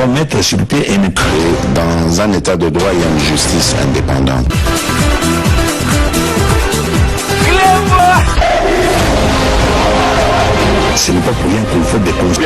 mettre sur pied une... Dans un état de droit, il y a une justice indépendante. Ce n'est pas pour rien qu'il faut des causes.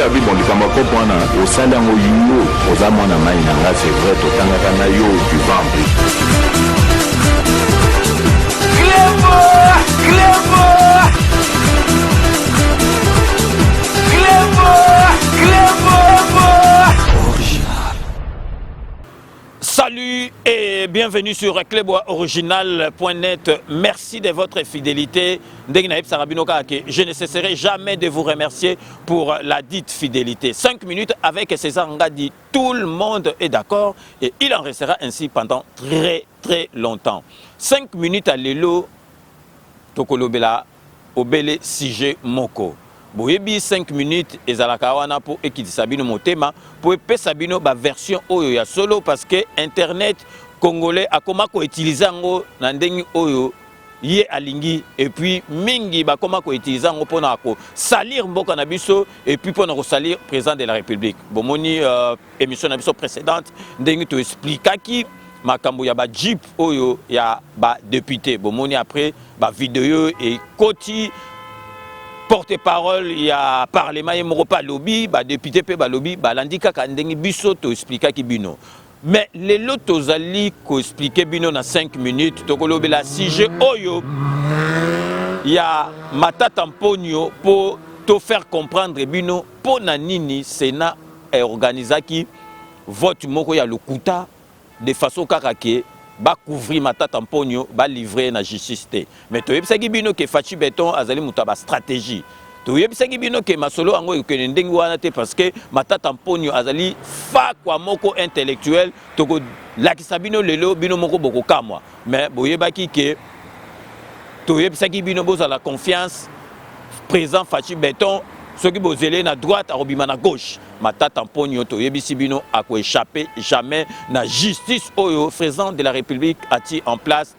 Salut et bienvenue sur cleboisoriginal.net. Merci de votre fidélité. Je ne cesserai jamais de vous remercier pour la dite fidélité. 5 minutes avec César Ngadi, tout le monde est d'accord et il en restera ainsi pendant très longtemps. 5 minutes à l'élo, Tokolobela, Obele Sige Moko. Boyebi 5 minutes ezalaka wana pour ekitisa bino motema pour epesa bino ba version oyo ya solo parce que internet congolais akoma ko utiliser ngo na ndengi oyo ye alingi et puis mingi bakoma ko utiliser ngo pona ko salir mboka na biso et puis pona ko salir président de la République. Bomoni émission na biso précédente ndengi to expliquaki makambo ya ba jeep oyo ya ba député. Bomoni après ba vidéo et koti porte-parole, il y a parlement, il y a lobby, député, lobby, l'andika kandengi biso to expliquer ki bino. Mais les lotos ali ko expliquer bino na 5 minutes, to kolobe la sige oyo, il y a matata mponyo pour te faire comprendre bino, pour nanini Sénat est organisé qui vote moko ya lokuta de façon kakake. Ba couvrir matata mponyo ba livrer na justice te mais to yebisaki bino ke Fachi Beton azali muta ba stratégie to yebisaki bino ke masolo ango ekene ndengi wana te parce que matata mponyo azali fa kwa moko intellectuel to ko lakisa bino lelo bino moko boko kamwa mais boyebaki ke to yebisaki bino boza la confiance présent Fachi Beton ceux qui bozele na droite arobima na gauche matata mponyo to yebisi bino a ko échapper jamais na justice oyo président de la République ati en place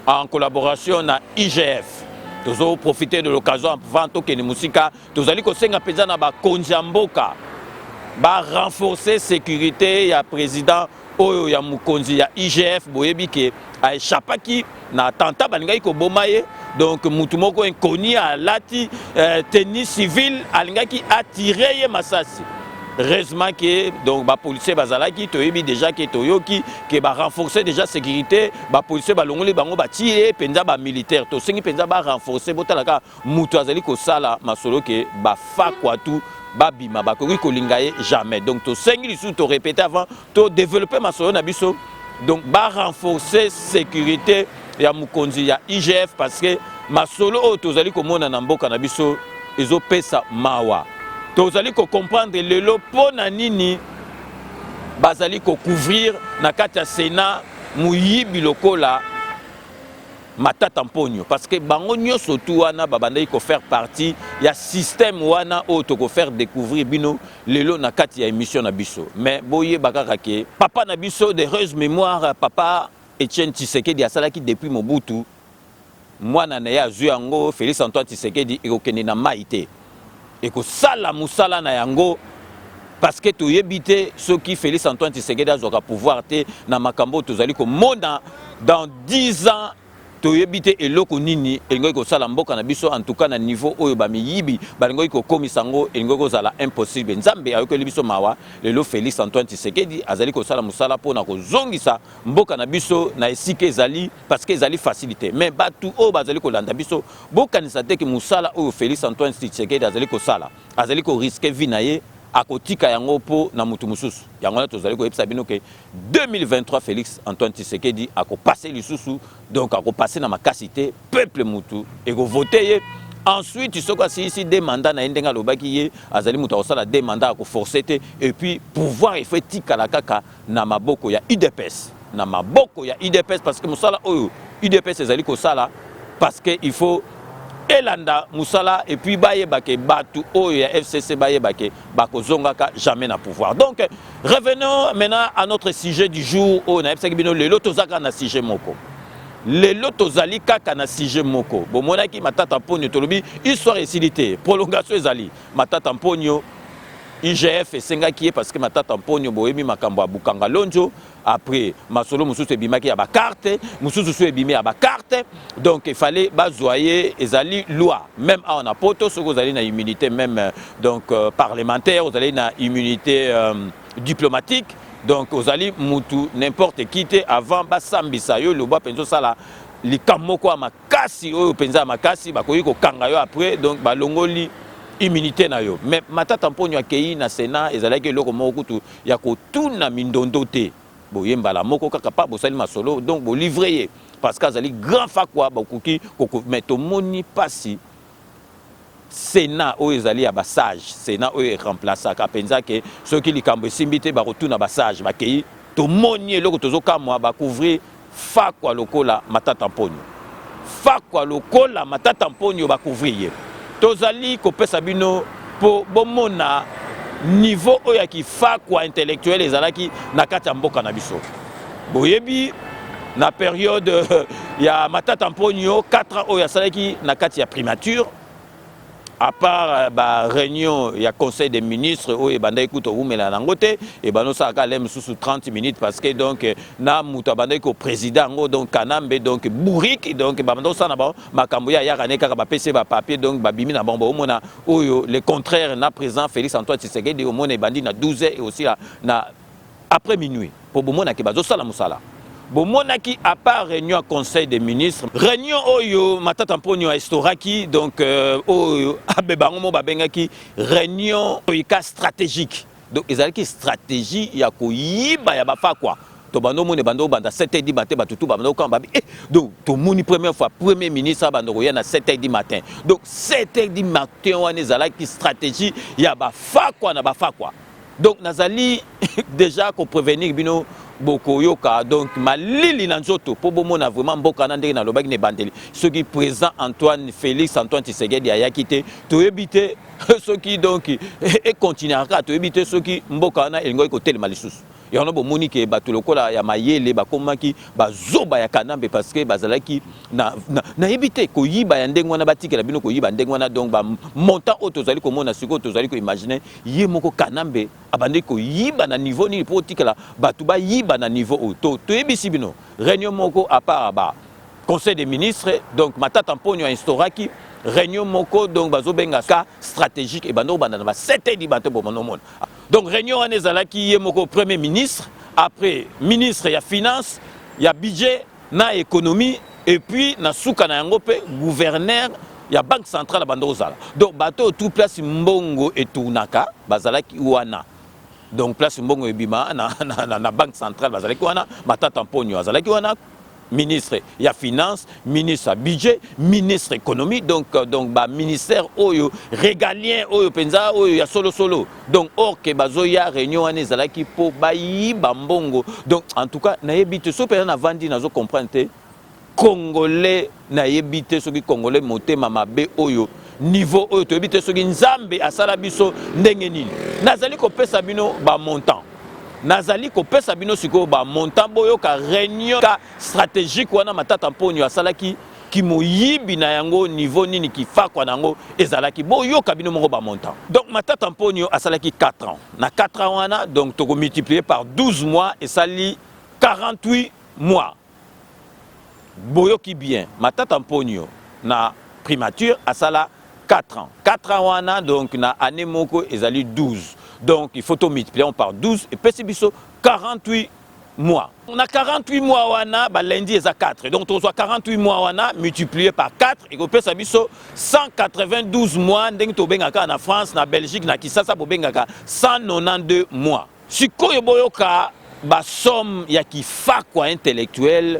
en collaboration na IGF. Tozo profiter de l'occasion avant to kene musika tozali ko senga penza na ba konjamboka ba renforcer sécurité ya président oyo ya mukonzi ya IGF boyebi ke a échappaki na attentat balingai ko bomaye. Donc mutumoko inconnu à lati tennis civil alingaki attiré masasi. Heureusement que donc ba policier bazalaki toyebi déjà que toyoki que ba renforcer déjà sécurité ba policier balongoli bango ba tirer penza ba militaire to sengi penza ba renforcer botalaka mutu azali ko sala masolo que ba fa kwa tout ba bima ba ko lingaye jamais. Donc to sengi lisu to répéter avant to développer masolo na biso donc ba renforcer sécurité ya mukonzi ya IGF parce que masolo o tozali komona na mboka na biso ezo pesa mawa tozali ko comprendre lelo pona nini bazali ko couvrir na kati ya Sénat muyibi lokola matata mponyo parce que bango nyonso tu wana babandai ko faire partie ya système wana o to ko faire découvrir bino lelo na kati ya émission na biso mais boye bakaka ke papa na biso de heureuse mémoire papa Etienne Tshisekedi asalaki depuis Mobutu mwana na ya azwi yango Félix Antoine Tshisekedi ekokende na maite ekosala musala na yango parce que toyebite soki Félix Antoine Tshisekedi azoka pouvoir te na makambo tozali komona dans 10 ans toyebite eloko nini elingoki kosala mboka na biso en tout cas na niveau oyo bamiyibi balingoki kokomisa ngo elingoki kozala impossible nzambe ayokeli biso mawa lelo Félix Antoine Tshisekedi azali kosala musala mpona kozongisa mboka na biso na esika ezali parce que ezali facilité mais batu oyo bazali kolanda biso bokanisa te ke musala oyo Félix Antoine Tshisekedi azali kosala azali ko risquer vie na ye akotika yango po na mutu mususu yango na tozali ko yebisa bino ke 2023 Félix Antoine Tshisekedi ako passer lisusu donc ako passer na makasité peuple mutu et ko voter ye ensuite soko si des mandats na ndenga lobaki ye azali mutu akosala des mandats ako forcer te et puis pouvoir il faut tikala kaka na maboko ya UDPS na maboko ya UDPS parce que musala oyo UDPS ezali ko sala parce que il faut elanda musala et puis baye bake batu oyo ya FCC baye bake bakozongaka jamais na pouvoir. Donc revenons maintenant à notre sujet du jour au na FCC bino lelo tozaka na sujet moko. Lelo tozali kaka na sujet moko. Bomonaki matata mponyo tolobi histoire esilité prolongation ezali matata mponyo IGF esengaki ye parce que matata mponyo boyemi makambo ya bukanga lonjo après masolo mususu ebimaki ya bakarte mususu su ebimi ya bakarte donc il fallait bazoyer ezali loi même awa na poto soki ozali na immunité même donc parlementaire ozali na immunité diplomatique donc ozali mutu n'importe qui te avant basambisa yo loba penzo sala likambo kwa makasi oyo penza makasi bakoyi kokanga yo après donc balongoli immunité na yo mais matata mponyo akei na Sénat ezalaki eloko moko kutu ya kotuna mindondo te boyembala moko kaka pa bosali masolo donc bo livrer parce que azali grand fakwa bakoki mais tomoni pasi Sénat oyo ezali ya basage Sénat oyo remplaçaka penza ke soki likambo esimbi te bakotuna basage bakei tomoni eloko tozokamwa bakouvrir fakwa lokola matata mponyo fakwa lokola matata mponyo bakouvrir tozali kopesa bino po bomona niveau oyo fakwa intellectuel ezalaki na kati ya mboka na biso boyebi na période ya matata mponyo 4 ans oyo asalaki na kati ya primature à part ba réunion ya conseil des ministres oyo ebandaki kuta umela nango te ebanosaka lem susu 30 minutes parce que donc na mutu abandaki ko président ngo donc kanambe donc bourrique donc babandosana ba makambo ya yaka ne kaka ba PC ba papier donc babimi na bombo omona oyo le contraire na président Félix Antoine Tshisekedi omona ebandi na 12h et aussi na après minuit pour bomona ke bazosala musala bomonaki à part réunion conseil des ministres réunion oyo matata mponyo estoraki donc oyo abebango mo babengaki réunion oika stratégique donc ezalaki stratégie ya koyiba ya bafakwa to bando mone bando banda 7h du matin batutu bando quand babi donc to moni première fois premier ministre bando ya na 7h du matin donc 7h du matin wana ezalaki stratégie ya bafakwa na bafakwa donc nazali déjà ko prévenir bino boko yoka donc malili na nzoto po bomona vraiment mboka na ndenge na lobaki ne bandeli soki président Antoine Félix Antoine Tshisekedi ayaki te toyebi te soki donc et continuera toyebi te soki mboka na elingo kotelema lisusu yango bomoni ke bato lokola ya mayele bakomaki bazoba ya kanambe parce que bazalaki na yebi te koyiba ya ndenge wana batikela bino koyiba ndenge wana donc ba montant auto tozali komona siko tozali ko imaginer ye moko kanambe abandi koyiba na niveau ni po tikela bato ba yiba na niveau auto toyebisi bino réunion moko à part ba conseil des ministres donc matata mponyo instauraki réunion moko donc bazobenga ka stratégique et bando banda na 7h du matin pour mon monde donc réunion wana ezalaki ye moko premier ministre après ministre ya finance ya budget na économie et puis na suka na yango pe gouverneur ya banque centrale bando ozala donc bato tout place mbongo etunaka bazalaki wana donc place mbongo ebima na banque centrale bazalaki wana matata mponyo azalaki wana ministre ya finance, ministre budget, ministre économie, donc ba ministère oyo régalien oyo penza oyo ya solo donc or que bazoya réunion ane zalaki po bayi bambongo donc en tout cas na yebite so pena na vandi nazo comprendre congolais na yebite soki congolais motema mabe oyo niveau oyo to yebite soki nzambe asala biso ndenge nini nazali ko pesa bino ba montant nazali kopesa bino siko ba montant boyo ka réunion ka stratégique wana matata mponyo asalaki ki moyibi na yango niveau nini ki fakwa nango ezalaki boyo ka bino moko ba montant donc matata mponyo asalaki 4 ans na 4 ans wana donc to ko multiplier par 12 mois et sali 48 mois boyo ki bien matata mponyo na primature asala 4 ans 4 ans wana donc na année moko ezali 12 donc il faut tout multiplier par 12 et puis c'est 48 mois. On a 48 mois wana ba lundi et 4 donc on soit 48 mois wana multiplié par 4 et on peut ça 192 mois ndenge to bengaka na France na Belgique na Kisasa bo bengaka 192 mois. Sikoyo boyoka ba somme ya ki fakwa intellectuel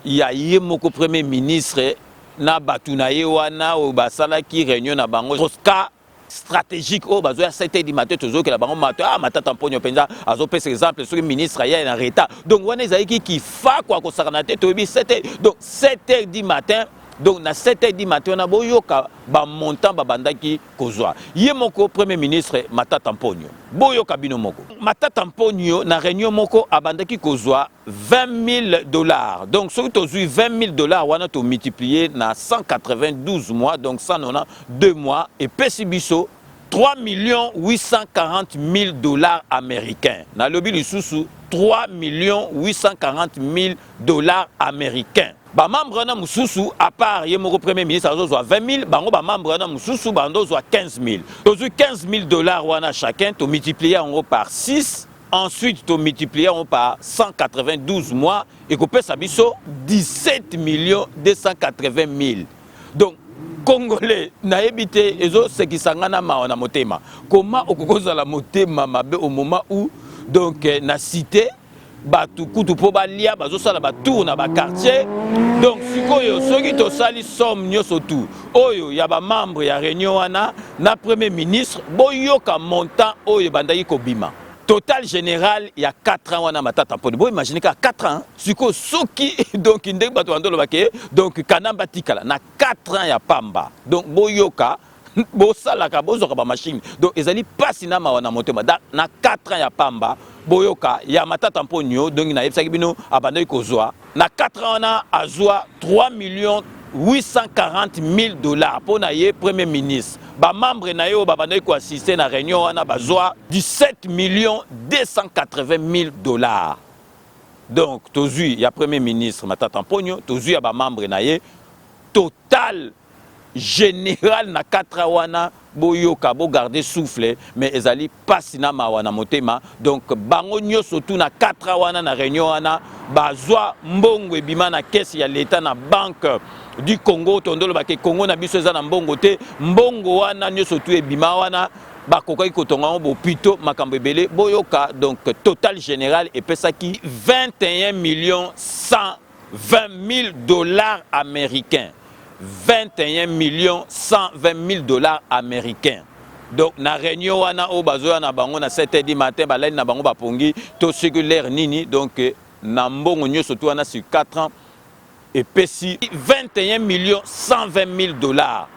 ya ye moko premier ministre na batuna ye wana o basala ki réunion na bango Oscar stratégique au bazo ya 7h du matin tozo que la bango matin matata mponyo penza azo pesa exemple sur ministre ya na reta donc wana ezaki ki fa kwa ko sakana te tobi 7h donc 7h du matin donc na 7h du matin na boyoka ba montant ba bandaki kozwa ye moko premier ministre matata mponyo boyoka bino moko matata mponyo na réunion moko abandaki kozwa $20,000 donc si tu as $20,000 wana to multiplier na 192 mois donc 192 mois et pesibiso 3 840 000 dollars américains. Na lobi lisusu 3 840 000 dollars américains. Ba membre na mususu à part yemoko premier ministre azozwa 20 000, bango ba membre na mususu bandozwa 15 000. Tozu 15 000 dollars wana chacun, to multiplier en gros par 6. Ensuite, tu multiplies par 192 mois et que ça biso 17 280 000. Donc, Congolais, na évité ezo ce qui sangana maona motema. Comment okokoza la motema mabe au moment où donc na cité batu kutu po balia bazo sala ba tour na ba quartier. Donc sikoyo soki to sali somme nyoso tout. Oyo ya ba membre ya réunion wana na premier ministre boyoka montant oyo bandaki kobima. Total général, il y a 4 ans, on a matata pour bon, imaginez qu'à 4 ans, suko soki donc indek bato andolo bake donc kanamba tikala na 4 ans ya pamba. Donc boyoka bo salaka bozoka ba machine. Donc ezali pasina ma wana motema na 4 ans ya pamba boyoka ya matata mponyo donc na yebsaki bino abandoi kozwa na 4 ans na azwa 3 840 000 dollars pour naye premier ministre. Ba membre na yo babandoi ko assister na réunion wana bazwa 17 280 000 dollars. Donc tozui ya premier ministre matata mponyo, tozui ya ba membre na ye total général na 4 wana boyoka bo garder souffle mais ezali pasina ma wana motema. Donc bango nyoso tout na 4 wana na réunion wana bazwa mbongo ebima na caisse ya l'état na banque du Congo tondolo bake Congo na biso eza na mbongo te mbongo wana nyoso tout ebima wana bakokai kotonga bo pito makambo ebele boyoka. Donc total général epesaki 21 120 000 dollars américains. 21 120 000 dollars américains. Donc na réunion wana o bazoya na bango na 7h du matin balai na bango bapongi to séculaire nini. Donc na mbongo nyoso tout wana sur 4 ans et pesi 21 120 000 dollars.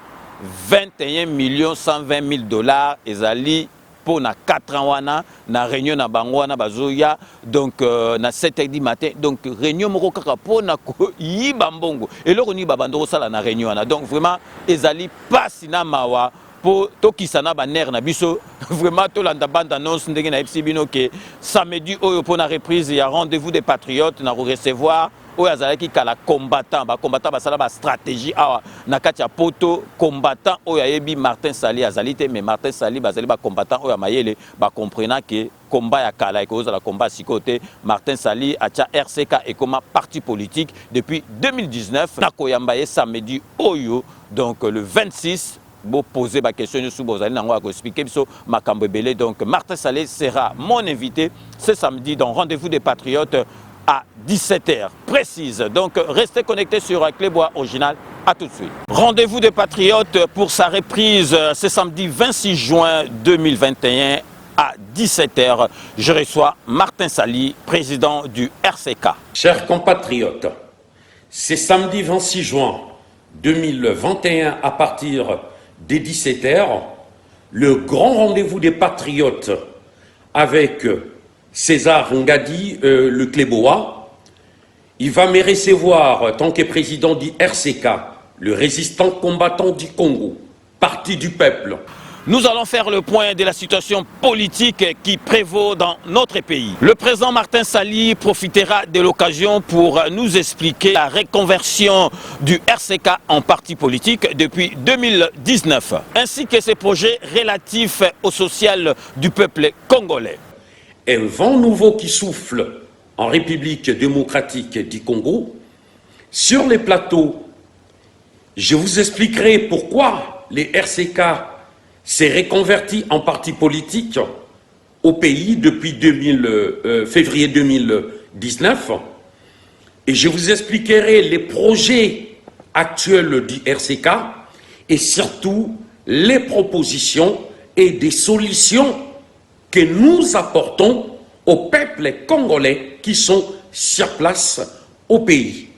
21 120 000 dollars ezali pour na 4 ans wana na réunion na bango wana bazoya donc na 7h du matin. Donc réunion moko kaka pour na ko yiba mbongo eloko ni babandoko sala na réunion wana. Donc vraiment ezali pasina mawa pour tokisana ba ner na biso vraiment to landa bande annonce ndenge na bino que samedi oyo pour na reprise il y a rendez-vous des patriotes na recevoir oyo azalaki kala combattant basala ba stratégie awa na kati ya poto combattant oyo ayebi Martin Sali azalite mais Martin Sali bazali ba combattant oyo mayele ba comprenant que combat ya kala et cause la combat sikote Martin Sali acha RCK et comme parti politique depuis 2019 na koyambaye samedi oyo donc le 26 pour poser ma question sur Bozali nango ko expliquer biso makambo belé. Donc Martin Salé sera mon invité ce samedi dans Rendez-vous des Patriotes à 17h précise. Donc restez connectés sur Clébois Original. À tout de suite. Rendez-vous des Patriotes pour sa reprise ce samedi 26 juin 2021 à 17h. Je reçois Martin Sali, président du RCK. Chers compatriotes, c'est samedi 26 juin 2021 à partir des 17h, le grand rendez-vous des patriotes avec César Ngadi, le Clébois. Il va me recevoir en tant que président du RCK, le résistant combattant du Congo, parti du peuple. Nous allons faire le point de la situation politique qui prévaut dans notre pays. Le président Martin Sali profitera de l'occasion pour nous expliquer la reconversion du RCK en parti politique depuis 2019, ainsi que ses projets relatifs au social du peuple congolais. Un vent nouveau qui souffle en République démocratique du Congo. Sur les plateaux, je vous expliquerai pourquoi les RCK s'est reconverti en parti politique au pays depuis février 2019 et je vous expliquerai les projets actuels du RCK et surtout les propositions et des solutions que nous apportons au peuple congolais qui sont sur place au pays.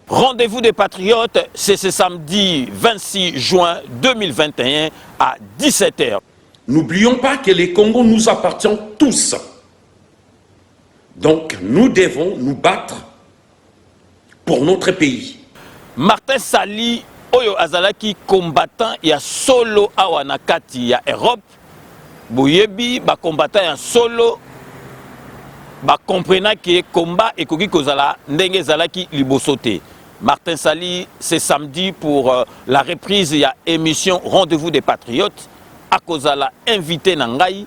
Rendez-vous des Patriotes, c'est ce samedi 26 juin 2021 à 17h. N'oublions pas que le Congo nous appartient tous. Donc nous devons nous battre pour notre pays. Martin Sali oyo azalaki combattant ya solo awa na kati ya Europe boyebi ba combattant ya solo ba comprena que combat ekoki kozala ndenge zalaki liboso te. Martin Sali, c'est samedi pour la reprise ya émission Rendez-vous des Patriotes akozala invité na ngai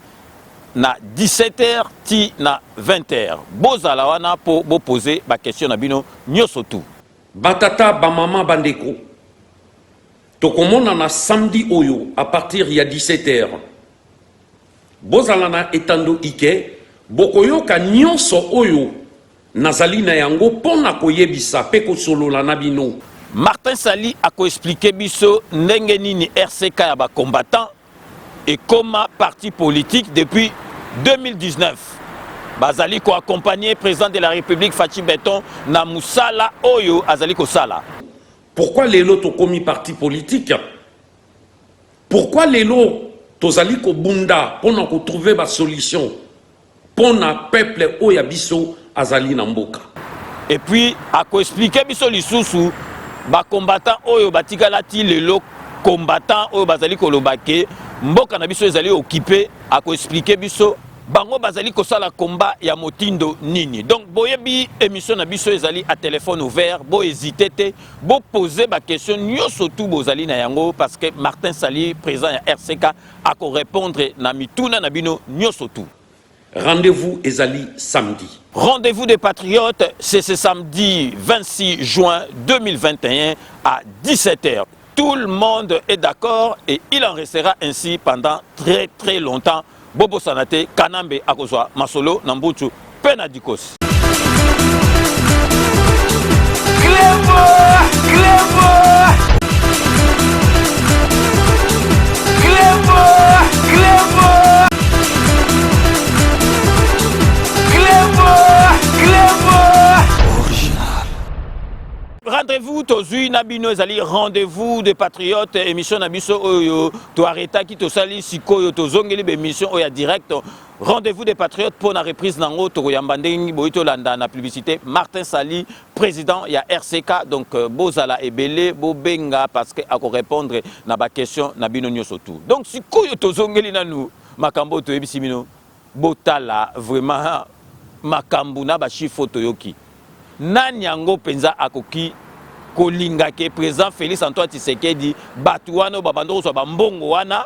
na 17h ti na 20h. Bozala wana po bo poser ba question na bino nyoso tout. Batata bamama bandeko. Tokomona na samedi oyo à partir ya 17h. Bozala na etando ike bokoyoka nyonso oyo nazali na yango pona koyebisa pe kosolola na bino. Martin Sali a expliqué biso ndenge nini RCK ya ba combattant et comment parti politique depuis 2019. Bazali ko accompagner président de la République Fachi Beton na musala oyo azali ko sala. Pourquoi lelo to komi parti politique? Pourquoi lelo tozali ko bunda pona ko trouver ba solution pona peuple oya biso azali na mboka? Et puis a expliqué biso lisusu ba combattant oyo batikala ti lelo combattant oyo bazali ko lobake mboka na biso ezali occupé a expliqué biso bango bazali kosala combat ya motindo nini. Donc boyebi émission na biso ezali à téléphone ouvert, bo hésiter te, bo poser ba question nyoso tout bozali na yango parce que Martin Sali président ya RCK a ko répondre na mituna na bino nyoso tout. Rendez-vous ezali samedi. Rendez-vous des Patriotes, c'est ce samedi 26 juin 2021 à 17h. Tout le monde est d'accord et il en restera ainsi pendant très longtemps. Bobo Sanate, Kanambe Akozwa, Masolo, Nambuchu, Penadikos. Rendez-vous tozui nabino ezali rendez-vous des patriotes émission nabiso oyo to arrêta ki to sali sikoyo to zongeli be émission oya direct rendez-vous des patriotes pour la reprise nango to yamba ndengi boito landa na publicité Martin Sali président ya RCK donc bozala ebele bo benga parce que ako répondre na ba question nabino nyoso tout donc sikoyo to zongeli nanu makambo to yebisi bino botala vraiment makambu na ba chiffre to yoki nani yango penza akoki kolinga ke président Félix Antoine Tshisekedi batu wana babando so bambongo wana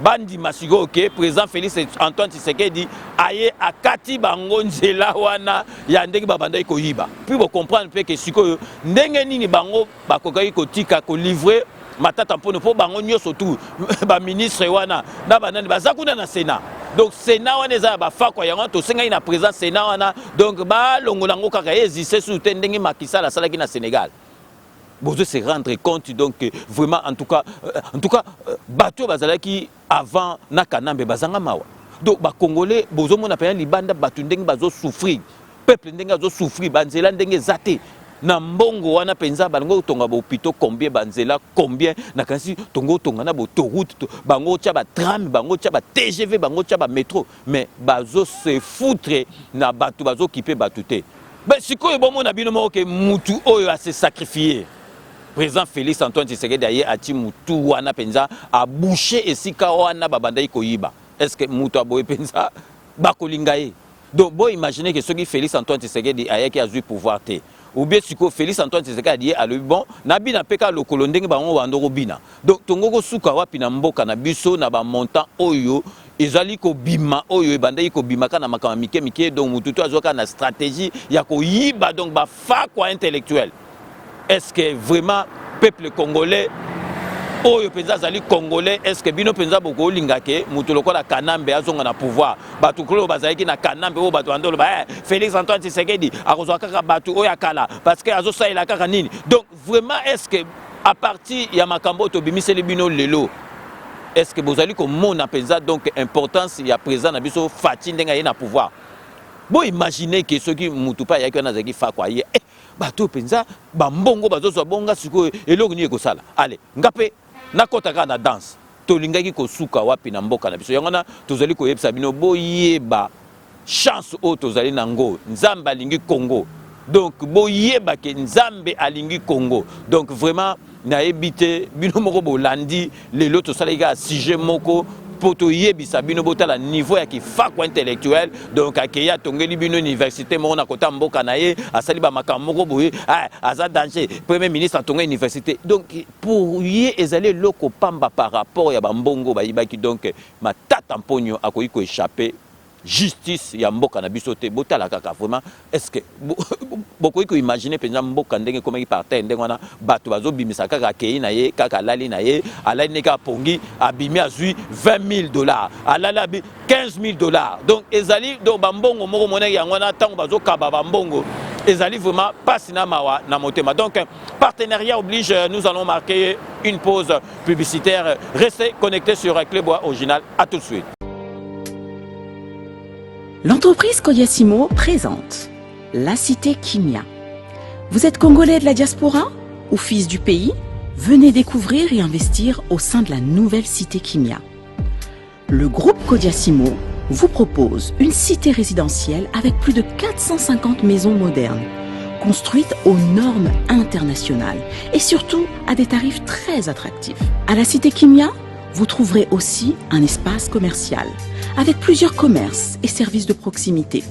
bandi masigo ke président Félix Antoine Tshisekedi aye akati bango nzela wana ya ndenge babanda iko yiba puis vous comprendre pe que sikoyo ndenge nini bango bakokai kotika ko livrer matata mpono po bango nyoso tout ba ministre wana na banani bazakuna na Sénat. Donc Sénat wana eza ba fakwa yango to senga ina président Sénat wana donc ba longola ngo kaka ezise sous tendenge makisa la sala ki na Sénégal. Bozo se rendre compte donc vraiment en tout cas bato bazalaki avant na Kanambe bazanga mawa. Donc ba congolais bozo mona pa libanda bato ndenge bazo souffrir. Peuple ndenge bazo souffrir banzela ndenge zate. Na mbongo wana penza bango tonga ba hôpitaux combien banzela combien na kasi tongo tonga na ba autoroute bango tia ba tram bango tia ba TGV bango tia ba métro mais bazo se foutre na batu bazo occuper batute ben sikoyo bomo na bino mo ke mutu oyo a se sacrifier président Félix Antoine Tshisekedi aye ati mutu wana penza a boucher esika wana babanda ikoyiba est-ce que mutu aboye penza bakolinga ye donc bo imaginer que soki Félix Antoine Tshisekedi aye ki azui pouvoir te ou bien siko Félix Antoine Tshisekedi a dit bon nabina peka lokolo ndenge bango bandoko bina donc tongoko suka wapi na mboka na biso na ba montant oyo ezali ko bima oyo ebandai ko bima kana makama mike mike donc mututu azoka na stratégie ya ko yiba donc ba fa quoi intellectuel est-ce que vraiment peuple congolais oyo penza zali congolais est-ce que bino penza boko linga ke mutu lokola Kanambe azonga na pouvoir batu kolo bazalaki na Kanambe o batu andolo ba Félix Antoine Tshisekedi akozwa kaka batu oya kala parce que azosa ila kaka nini donc vraiment est-ce que à partir ya makambo to bimiseli bino lelo est-ce que bozali ko mona penza donc importance ya président na biso Fachi ndenga ye na pouvoir bo imaginer que ceux qui mutu pa yaki na zaki fa kwa ye batu penza ba mbongo bazozwa bonga siko eloko ni ekosala allez ngape nakotaka na danse tolingaki kosuka wapi na mboka na biso yango na tozali koyebisa bino boyeba chance o tozali nango nzambe alingi Congo donc boyeba ke nzambe alingi Congo donc vraiment na ebité bino moko bolandi lelo to salega sujet moko poto yebisa bino botala niveau ya kifako intellectuel donc akeya tongeli bino université moko na kota mboka na ye asali ba makambo moko boye aza danger premier ministre atonga université donc pour ye ezali loko pamba par rapport ya bambongo bayibaki donc matata mponyo akoyi ko échapper justice ya mboka na biso te botala kaka vraiment est-ce que bokoyi ko imaginer penza mboka ndenge komaki parterre ndenge wana bato bazobimisa kaka akei na ye kaka alali na ye alali neka pongi abimi azwi $20,000 alali abi $15,000 donc ezali donc bambongo moko monaki yango wana ntango bazokaba bambongo ezali vraiment pasi na mawa na motema donc partenariat oblige nous allons marquer une pause publicitaire restez connectés sur Clébois Original à tout de suite. L'entreprise Kodiasimo présente la cité Kimia. Vous êtes congolais de la diaspora ou fils du pays? Venez découvrir et investir au sein de la nouvelle cité Kimia. Le groupe Kodiasimo vous propose une cité résidentielle avec plus de 450 maisons modernes, construites aux normes internationales et surtout à des tarifs très attractifs. À la cité Kimia, vous trouverez aussi un espace commercial avec plusieurs commerces et services de proximité,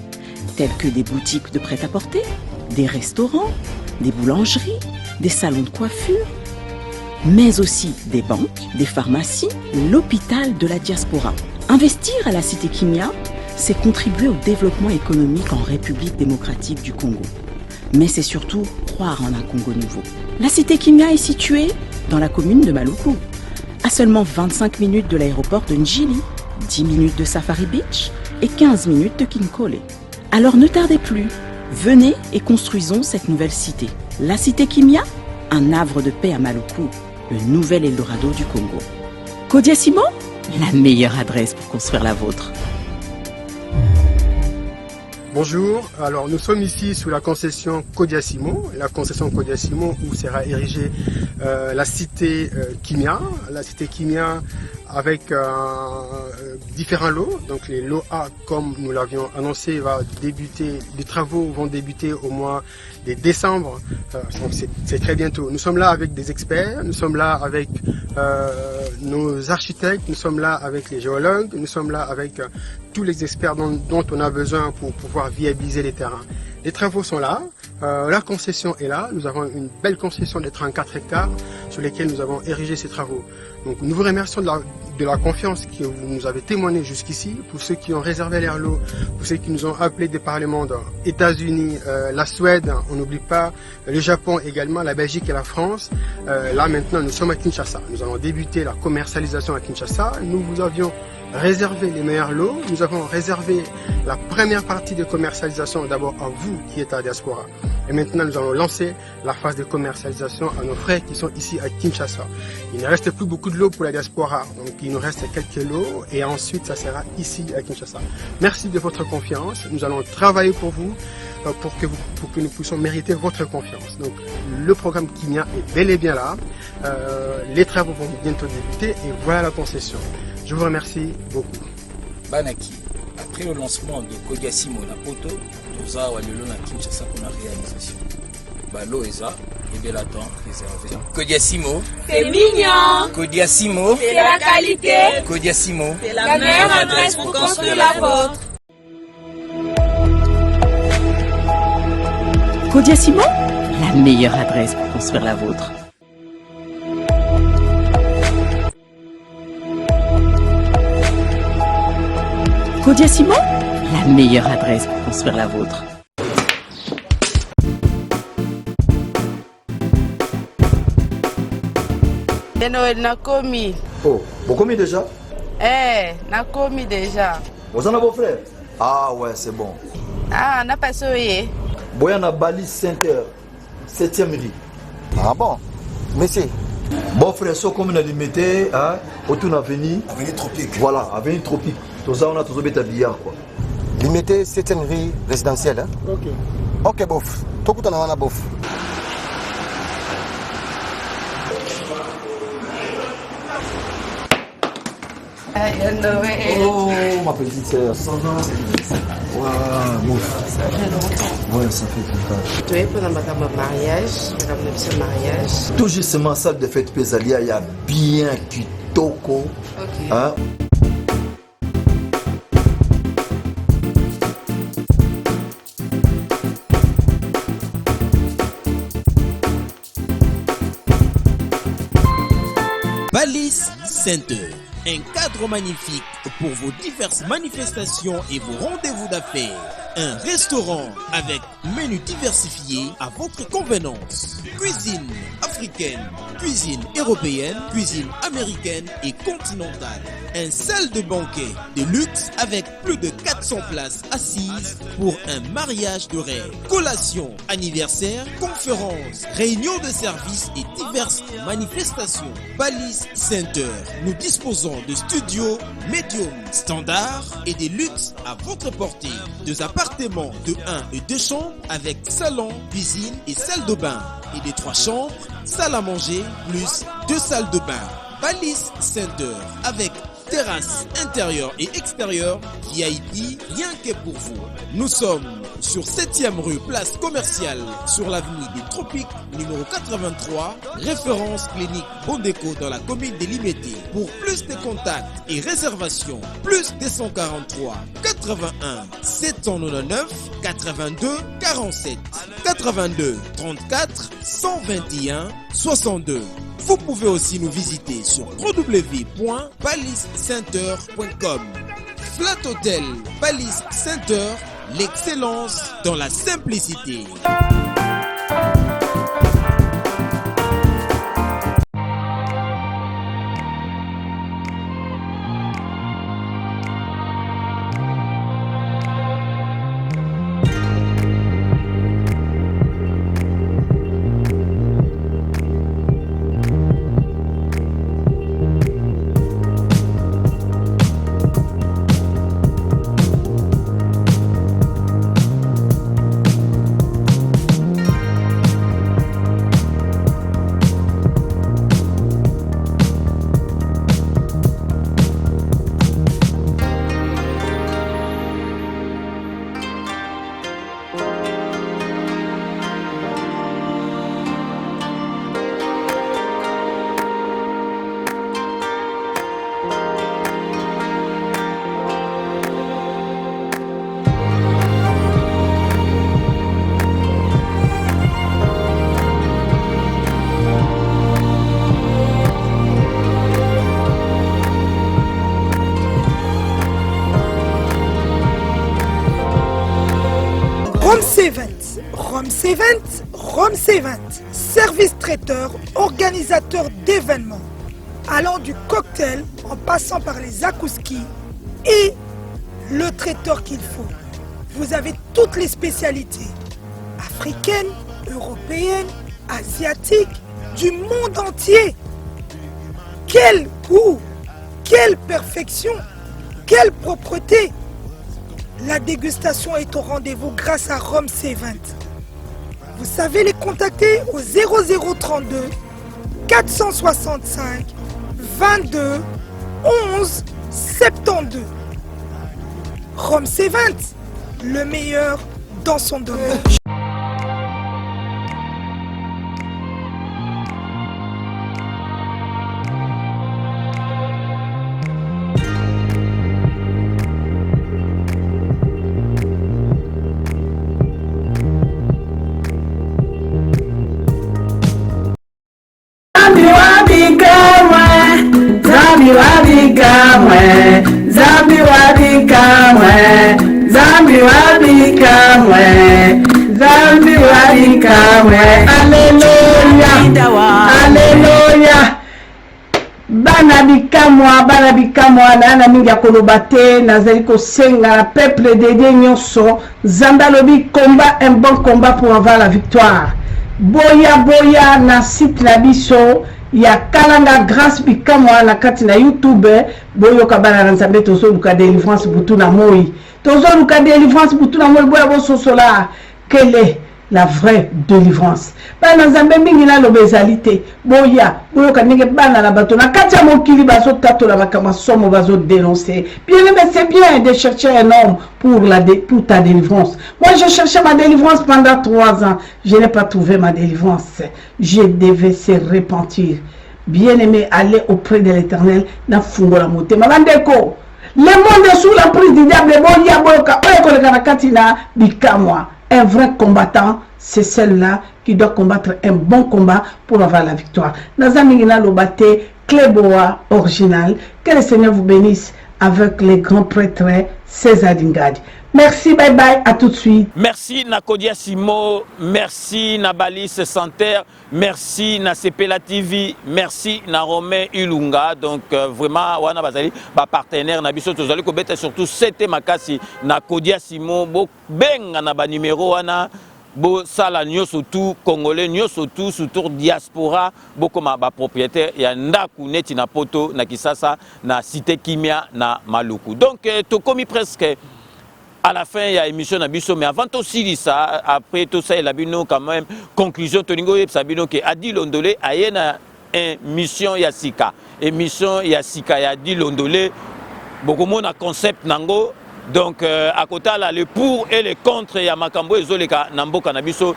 tels que des boutiques de prêt-à-porter, des restaurants, des boulangeries, des salons de coiffure, mais aussi des banques, des pharmacies, l'hôpital de la diaspora. Investir à la cité Kimia, c'est contribuer au développement économique en République démocratique du Congo. Mais c'est surtout croire en un Congo nouveau. La cité Kimia est située dans la commune de Maluku, à seulement 25 minutes de l'aéroport de Njili, 10 minutes de Safari Beach et 15 minutes de Kinkole. Alors ne tardez plus, venez et construisons cette nouvelle cité. La cité Kimia, un havre de paix à Maluku, le nouvel Eldorado du Congo. Kodiasimo, la meilleure adresse pour construire la vôtre. Bonjour, alors nous sommes ici sous la concession Kodiasimo, la concession Kodiasimo où sera érigée la cité Kimia. La cité Kimia avec différents lots, donc les lots A comme nous l'avions annoncé va débuter, les travaux vont débuter au mois de décembre, donc c'est très bientôt. Nous sommes là avec des experts, nous sommes là avec nos architectes, nous sommes là avec les géologues, nous sommes là avec tous les experts dont on a besoin pour pouvoir viabiliser les terrains. Les travaux sont là, la concession est là, nous avons une belle concession de 34 hectares sur lesquels nous avons érigé ces travaux. Donc nous vous remercions de la confiance que vous nous avez témoignée jusqu'ici, pour ceux qui ont réservé leur lot, pour ceux qui nous ont appelés des par le monde, États-Unis, la Suède, on n'oublie pas, le Japon également, la Belgique et la France. Là maintenant nous sommes à Kinshasa, nous allons débuter la commercialisation à Kinshasa, nous vous avions réservé les meilleurs lots, nous avons réservé la première partie de commercialisation d'abord à vous qui êtes à la diaspora. Et maintenant nous allons lancer la phase de commercialisation à nos frères qui sont ici à Kinshasa. Il ne reste plus beaucoup de lots pour la diaspora, donc il nous reste quelques lots et ensuite ça sera ici à Kinshasa. Merci de votre confiance, nous allons travailler pour vous, pour que nous puissions mériter votre confiance. Donc le programme Kimia est bel et bien là, les travaux vont bientôt débuter et voilà la concession. Je vous remercie beaucoup. Banaki, après le lancement de Kodiasimo na Poto, Toza Walelo na Kinshasa pour la réalisation. Balo Eza, et bien la temps réservé. Kodiasimo, c'est mignon. Kodiasimo, c'est la qualité. Kodiasimo, c'est la meilleure adresse pour construire la vôtre. Kodiasimo, la meilleure adresse pour construire la vôtre. Kodiasimo, la meilleure adresse pour construire la vôtre. Noël Nakomi. Oh, vous commis déjà? Nakomi déjà. Vous en avez vos frères? Ah ouais, c'est bon. Ah, n'a pas soyé. Boyana Bali Center, 7e rue. Ah bon? Monsieur. Bon frère, so comme on a limité, hein, autour de l'avenue. Avenue Tropique. Voilà, avenue Tropique. Tout ça, on a toujours bêta billard quoi. Limité 7e rue résidentielle. Hein? Ok. Ok, bof. Tout le monde a bof. Oh, ma petite sœur, ça va? Waouh, bon. Ouais, ça fait longtemps. Tu es pour un mariage, un mariage. Tout justement, salle de fête Pesalia, il y a bien kitoko. Ok. Hein? Balise Center, un cadre magnifique pour vos diverses manifestations et vos rendez-vous d'affaires. Un restaurant avec menu diversifié à votre convenance. Cuisine africaine, cuisine européenne, cuisine américaine et continentale. Un salle de banquet de luxe avec plus de 400 places assises pour un mariage de rêve. Collation, anniversaire, conférences, réunions de services et diverses manifestations. Balise Center. Nous disposons de studios médium, standard et des luxe à votre portée. Deux appartements de 1 et 2 chambres avec salon, cuisine et salle de bain. Et des 3 chambres, salle à manger plus 2 salles de bain. Balise Center avec terrasse intérieure et extérieure, VIP, rien que pour vous. Nous sommes sur 7e rue, place commerciale, sur l'avenue des Tropiques, numéro 83, référence clinique Bondéco dans la commune de Limete. Pour plus de contacts et réservations, plus 243 81 799 82 47 82 34 121 62. Vous pouvez aussi nous visiter sur www.balisecenter.com. Flat Hotel Balise Center, l'excellence dans la simplicité. Rome C20, service traiteur, organisateur d'événements, allant du cocktail en passant par les akouskis et le traiteur qu'il faut. Vous avez toutes les spécialités, africaines, européennes, asiatiques, du monde entier. Quel goût, quelle perfection, quelle propreté. La dégustation est au rendez-vous grâce à Rome C20. Vous savez les contacter au 0032 465 22 11 72. Rome C20, le meilleur dans son domaine. Alléluia. Bana bikamwa na mingi ya koloba te nazali kosenga peuple de Dieu nyonso Nzambe alobi combat un bon combat pour avoir la victoire. Boya na site na biso ya kalanga grâce bikamwa na kati na YouTube boyo kabana na Nzambe tozo luka délivrance butu na moi. Tozo luka délivrance butu na moi boya bososola kele la vraie délivrance. Bana nzambe mingi na lobezalité boya boyo kanenge bana la bato na katia mokili bazo tato la bakama somo bazo dénoncer. Bien aimé, c'est bien de chercher un homme pour ta délivrance. Moi je cherchais ma délivrance pendant 3 ans, je n'ai pas trouvé ma délivrance. Je devais se repentir. Bien aimé, aller auprès de l'Éternel na fungola motema bandeko. Le monde est sous la prise du diable. Un vrai combattant, c'est celle-là qui doit combattre un bon combat pour avoir la victoire. Nazamingina Lobate, Cléboa original. Que le Seigneur vous bénisse avec les grands prêtres César Dingadi. Merci, bye bye, à tout de suite. Merci Nakodia Simo, merci Nabalis Santer, merci na Sepela TV, merci na Romain Ilunga. Donc vraiment, wana bazali ba partenaire na biso tozali ko beta surtout c'était makasi Nakodia Simo bo benga na ba numéro wana bo sala nyoso tout congolais nyoso tout surtout diaspora bo koma ba propriétaire ya ndaku neti na poto na Kisasa na cité Kimia na Maluku. Donc to komi presque à la fin, il y a émission Nabiso, mais avant aussi ça, après tout ça, il y a quand même conclusion. Toningo Sabino qui a dit Londolé, il y a une émission Yassika. Émission Yassika, il y a dit Londolé, beaucoup de monde a concept Nango. Donc, à côté là, le pour et le contre, il y a Makambo et Zoleka Nambo Kanabiso.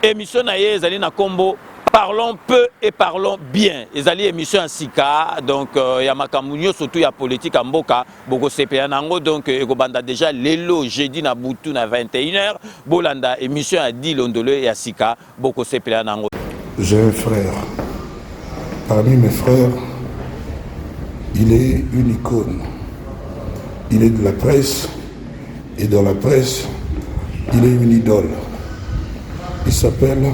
Émission Naye, Zali na combo. Parlons peu et parlons bien. Les alliés émission en Sika, donc il y a Makamounio, surtout il y a politique en Boka, Boko CPA Nango, donc Egobanda déjà l'élo jeudi na Boutou na 21h, Bolanda émission à 10 Londole et à Sika, Boko CPA Nango. J'ai un frère. Parmi mes frères, il est une icône. Il est de la presse et dans la presse, il est une idole. Il s'appelle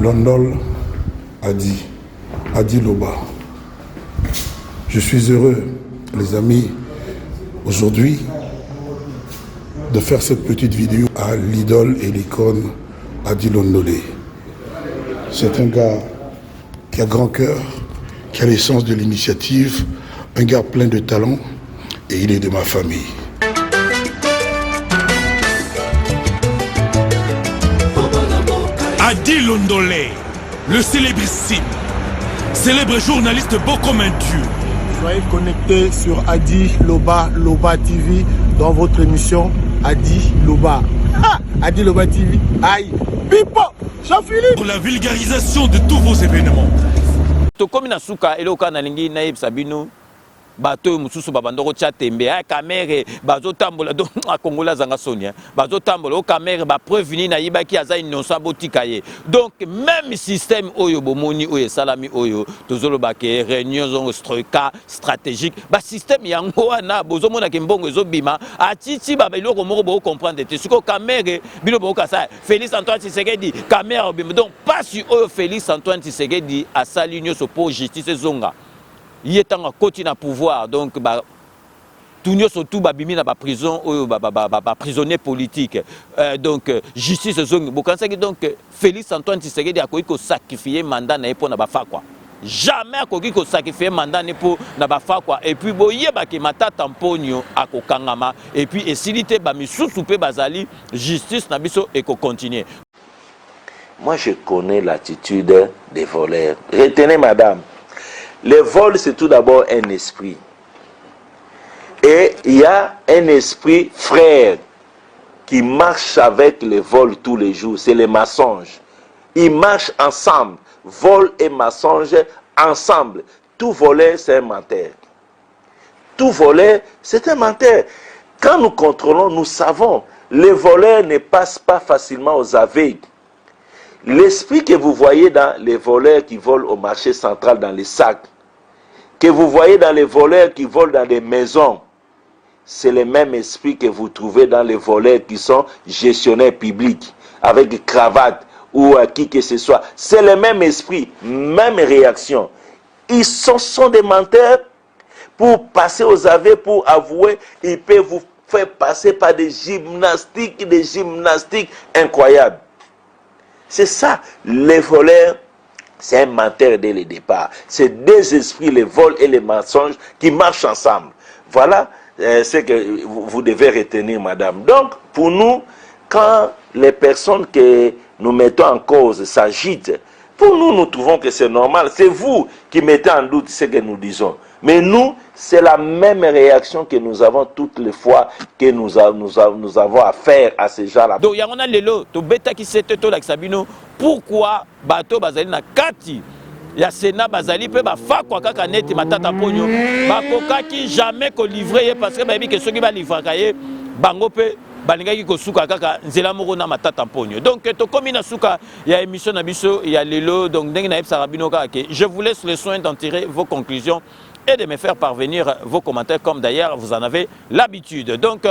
Londol Adi Loba. Je suis heureux, les amis, aujourd'hui, de faire cette petite vidéo à l'idole et l'icône Adi Londolé. C'est un gars qui a grand cœur, qui a l'essence de l'initiative, un gars plein de talent, et il est de ma famille. Adi Londolé, le célébrissime, célèbre journaliste beau comme un dieu. Soyez connectés sur Adi Loba TV dans votre émission Adi Loba. Adi Loba TV, aïe, Pipo, Jean-Philippe. Pour la vulgarisation de tous vos événements. Tokomi na suka eloka na lingi na Sabino. Bato mususu babandoko tia tembe a kamere bazo tambola donc a Kongola zanga sonia bazo tambola o kamere ba preuve ni na yibaki aza innocent botika ye. Donc même système oyo bomoni oyo salami oyo tozolo ba ke réunion zong stratégique ba système yango wana bozo mona ke mbongo ezobima atiti ba biloko moko bo comprendre te siko kamere bilo bo kasa Félix Antoine Tshisekedi kamere obima donc pas sur oyo Félix Antoine Tshisekedi a sali nyoso pour justice zonga. Il est en côté na pouvoir donc tout nous surtout babimi na ba prison ou ba prisonnier politique donc justice zone bokansa donc Félix Antoine Tshisekedi a ko sacrifier mandat na pour na ba fa quoi jamais ko sacrifier mandat na pour na ba fa quoi et puis boyeba ke matata mponyo akokangama et puis esilité ba misusu pe bazali justice na biso et ko continuer. Moi je connais l'attitude des voleurs. Retenez madame. Le vol, c'est tout d'abord un esprit. Et il y a un esprit frère qui marche avec le vol tous les jours. C'est les mensonges. Ils marchent ensemble. Vol et mensonge ensemble. Tout voleur, c'est un menteur. Tout voleur, c'est un menteur. Quand nous contrôlons, nous savons, les voleurs ne passent pas facilement aux aveugles. L'esprit que vous voyez dans les voleurs qui volent au marché central dans les sacs, que vous voyez dans les voleurs qui volent dans des maisons, c'est le même esprit que vous trouvez dans les voleurs qui sont gestionnaires publics, avec cravate ou qui que ce soit. C'est le même esprit, même réaction. Ils sont des menteurs pour passer aux aveux, pour avouer, ils peuvent vous faire passer par des gymnastiques incroyables. C'est ça, les voleurs, c'est un menteur dès le départ. C'est deux esprits, les vols et les mensonges, qui marchent ensemble. Voilà ce que vous devez retenir, madame. Donc, pour nous, quand les personnes que nous mettons en cause s'agitent, pour nous, nous trouvons que c'est normal. C'est vous qui mettez en doute ce que nous disons. Mais nous, c'est la même réaction que nous avons toutes les fois que nous avons affaire à ces gens-là. Donc, il y a un lelo, to beta qui s'est tout avec Sabino. Pourquoi bateau bazali na kati? Ya Sénat bazali pe ba fa kwa kaka neti matata ponyo. Ba kokaki jamais ko livrer parce que ba bi que ceux qui va livrer kaye bango pe balingaki ko suka kaka nzela moko na matata ponyo. Donc to komi na suka ya émission na biso ya lelo donc ndenge na epsa rabino ka ke je vous laisse le soin d'en tirer vos conclusions et de me faire parvenir vos commentaires comme d'ailleurs vous en avez l'habitude. Donc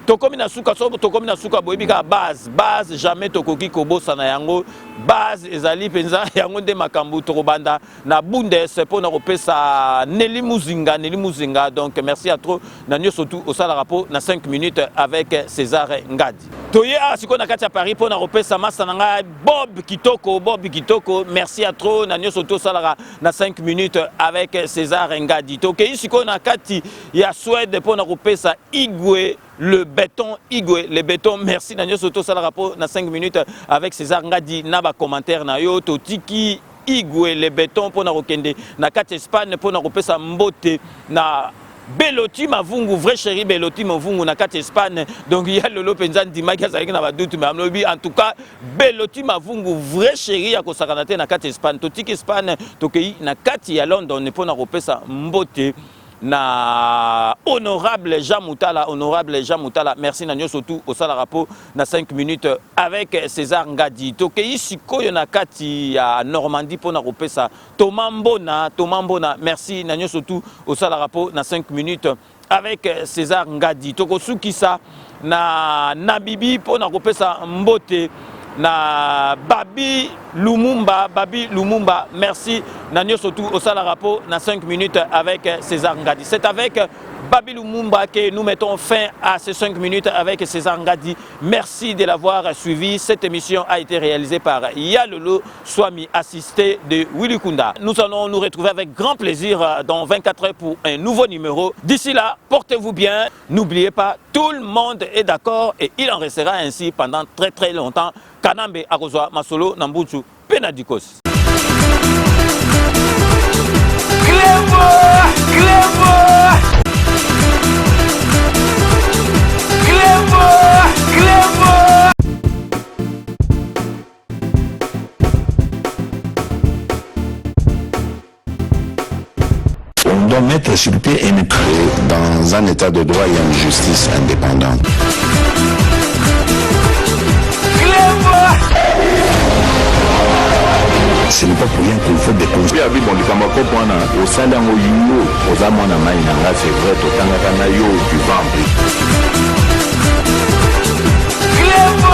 tokomi na suka boyebika base jamais tokoki kobosa na yango base ezali penza yango nde makambu tokobanda na bundes pour na kopesa Nelly Muzinga. Donc merci à trop na nyoso tout au sala rapport na 5 minutes avec César Ngadi. Toye siko na kati ya Paris pour na kopesa masa na nga Bob Kitoko merci à trop na nyoso tout sala na 5 minutes avec César Ngadi. Toke siko na kati ya Suède pour na kopesa Igwe le béton, merci Daniel Soto Sala rapport na 5 minutes avec César Ngadi naba commentaire na yo totiki Igwe le béton pour na rokende na kati Espagne pour na kopesa mbote na Beloti Mavungu, vrai chéri Beloti Mavungu na kati Espagne. Donc il y a Lolo Penza Ndima qui a zalaki na ba doute mais amlobi en tout cas Beloti Mavungu vrai chéri ya kosakanate na kati Espagne totiki Espagne tokei na kati ya London pour na kopesa mbote na honorable Jean Moutala merci na nyoso tout au sala rapport na 5 minutes avec César Ngadi tokei sikoyo na kati ya Normandie pour na kopesa Thomas Mbona merci na nyoso tout au sala rapport na 5 minutes avec César Ngadi tokosukisa na Nabibi pour na kopesa mbote na Babi Lumumba merci Nanyo surtout au sala rapport na 5 minutes avec César Ngadi. C'est avec Babi Lumumba que nous mettons fin à ces 5 minutes avec César Ngadi. Merci de l'avoir suivi. Cette émission a été réalisée par Yalolo Swami, assisté de Willy Kunda. Nous allons nous retrouver avec grand plaisir dans 24 heures pour un nouveau numéro. D'ici là, portez-vous bien. N'oubliez pas, tout le monde est d'accord et il en restera ainsi pendant très longtemps. Kanambe Akozwa Masolo Nambutu Penadikos. On doit mettre sur pied un état. Dans un état de droit, il y a une justice indépendante. Ce n'est pas pour rien qu'il faut des causes. Bien, bon, les camarades, au sein d'un yo, aux amants à Maïnanga, c'est vrai, tout en yo, du ventre. Clébo